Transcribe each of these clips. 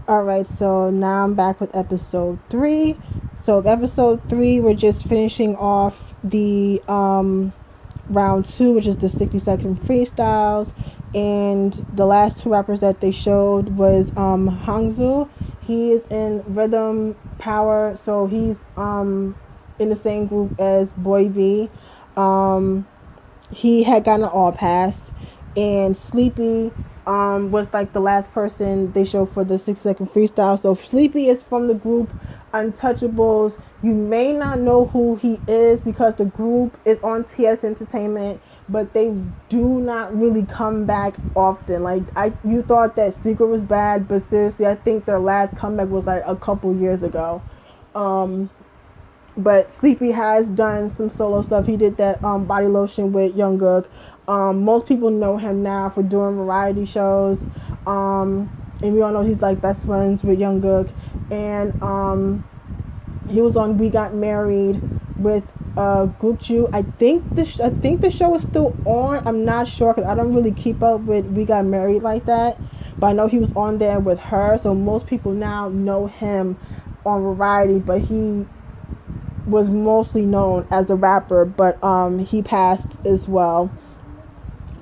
All right, so now I'm back with episode 3. So episode 3, we're just finishing off the round 2, which is the 60-second freestyles, and the last two rappers that they showed was Hangzhou. He is in Rhythm Power, so he's in the same group as Boy B. Um, he had gotten an all pass, and Sleepy was like the last person they showed for the 6 second freestyle. So Sleepy is from the group Untouchables. You may not know who he is because the group is on TS Entertainment, but they do not really come back often. Like you thought that Secret was bad, but seriously, I think their last comeback was like a couple years ago. But Sleepy has done some solo stuff. He did that body lotion with Jungkook. Most people know him now for doing variety shows. And we all know he's like best friends with Jungkook. And he was on We Got Married with Gucci. I think the show is still on. I'm not sure because I don't really keep up with We Got Married like that. But I know he was on there with her. So most people now know him on variety. But he was mostly known as a rapper, but he passed as well.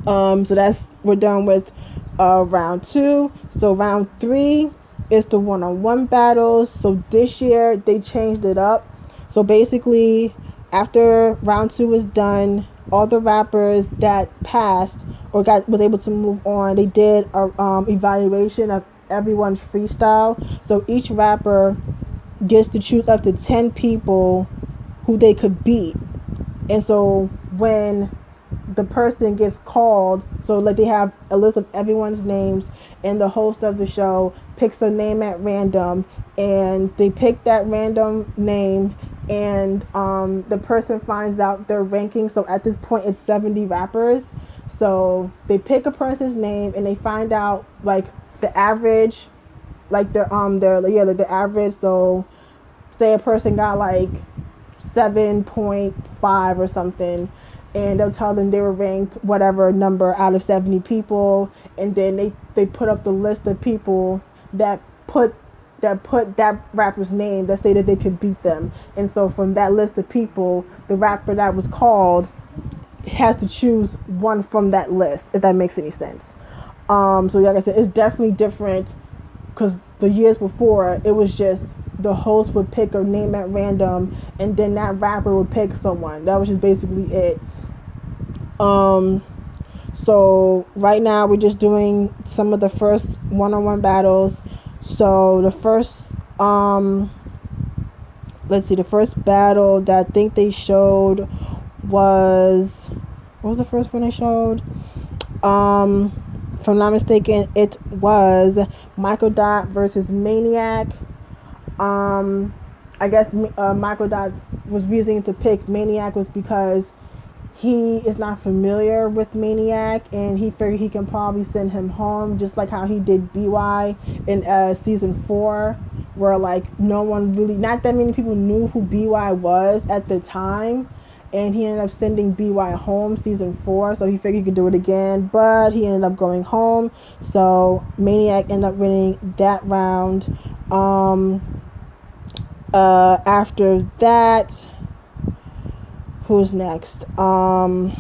So we're done with round 2. So round 3 is the one-on-one battles. So this year they changed it up. So basically, after round 2 was done, all the rappers that passed or was able to move on, they did a evaluation of everyone's freestyle. So each rapper gets to choose up to 10 people who they could beat. And so when the person gets called, so like they have a list of everyone's names, and the host of the show picks a name at random, and they pick that random name, and the person finds out their ranking. So at this point it's 70 rappers. So they pick a person's name and they find out like the average, like the average. So say a person got like 7.5 or something, and they'll tell them they were ranked whatever number out of 70 people, and then they put up the list of people that put that rapper's name that say that they could beat them. And so from that list of people, the rapper that was called has to choose one from that list, if that makes any sense. So like I said, it's definitely different because the years before it was just the host would pick a name at random, and then that rapper would pick someone. That was just basically it. So right now we're just doing some of the first one-on-one battles. So the first the first battle that I think they showed was, what was the first one they showed? If I'm not mistaken, it was Michael Dot versus Maniac. I guess Michael Dot was reasoning to pick Maniac was because he is not familiar with Maniac, and he figured he can probably send him home, just like how he did BY in season 4, where like not that many people knew who BY was at the time, and he ended up sending BY home season 4. So he figured he could do it again, but he ended up going home. So Maniac ended up winning that round. After that, who's next? I'm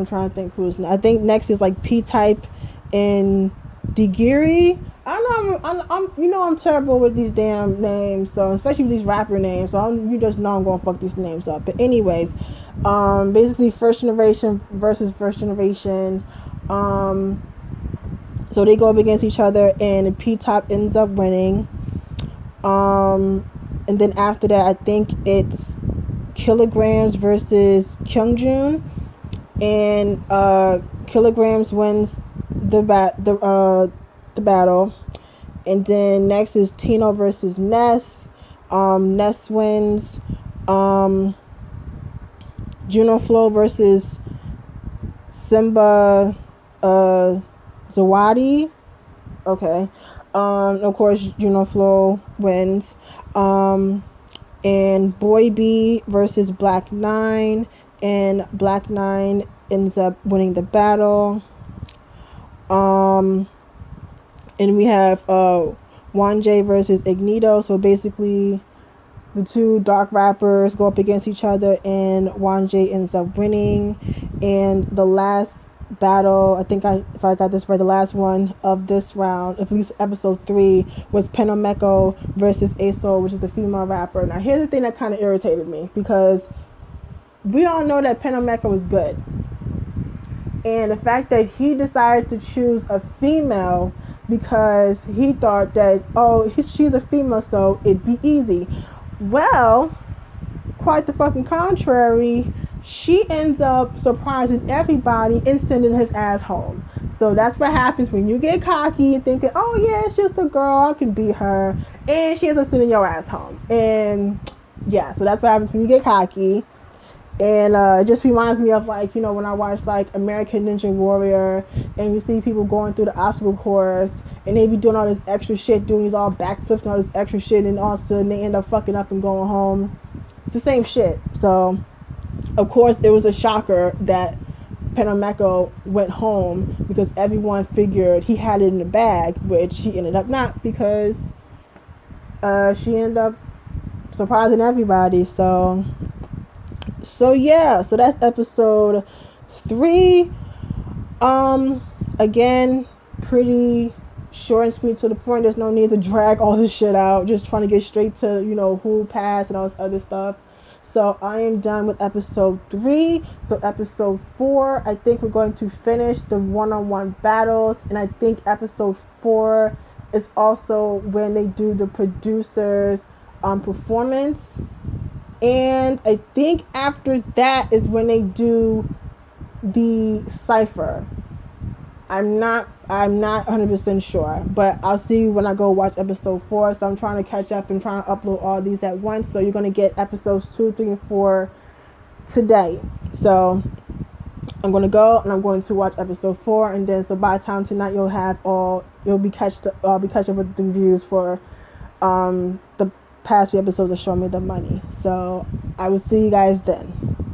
trying to think who's next. I think next is like P-Type and Digiri. I know I'm terrible with these damn names, so especially with these rapper names. So you just know I'm gonna fuck these names up. But anyways, basically first generation versus first generation. So they go up against each other, and P-Top ends up winning. And then after that, I think it's Kilograms versus Kyungjun, and Kilograms wins the battle. And then next is Tino versus Ness. Ness wins. Juno Flow versus Simba Zawadi. Okay. Of course, Juno Flow wins. And Boy B versus Black 9, and Black 9 ends up winning the battle. And we have Juan J versus Ignito. So basically, the two dark rappers go up against each other, and Juan J ends up winning. And the last battle, if I got this right, the last one of this round, at least episode 3, was Penomeko versus Aso, which is the female rapper. Now, here's the thing that kind of irritated me, because we all know that Penomeko was good. And the fact that he decided to choose a female because he thought that, she's a female, so it'd be easy. Well, quite the fucking contrary. She ends up surprising everybody and sending his ass home. So that's what happens when you get cocky and thinking, oh yeah, it's just a girl, I can beat her. And she ends up sending your ass home. And yeah, so that's what happens when you get cocky. And it just reminds me of, like, when I watch, like, American Ninja Warrior, and you see people going through the obstacle course, and they be doing all this extra shit, doing these all backflips and all this extra shit, and all of a sudden they end up fucking up and going home. It's the same shit. So, of course, it was a shocker that Penomeko went home, because everyone figured he had it in the bag, which he ended up not, because she ended up surprising everybody. So yeah, so that's episode 3. Again, pretty short and sweet, to the point. There's no need to drag all this shit out. Just trying to get straight to, who passed and all this other stuff. So I am done with episode 3. So episode 4, I think we're going to finish the one-on-one battles, and I think episode 4 is also when they do the producers performance. And I think after that is when they do the cipher. I'm not 100% sure, but I'll see when I go watch episode 4. So I'm trying to catch up and trying to upload all these at once. So you're going to get episodes 2, 3, and 4 today. So I'm going to go and I'm going to watch episode 4, and then so by the time tonight you'll be catch up with the reviews for the past few episodes of Show Me the Money. So I will see you guys then.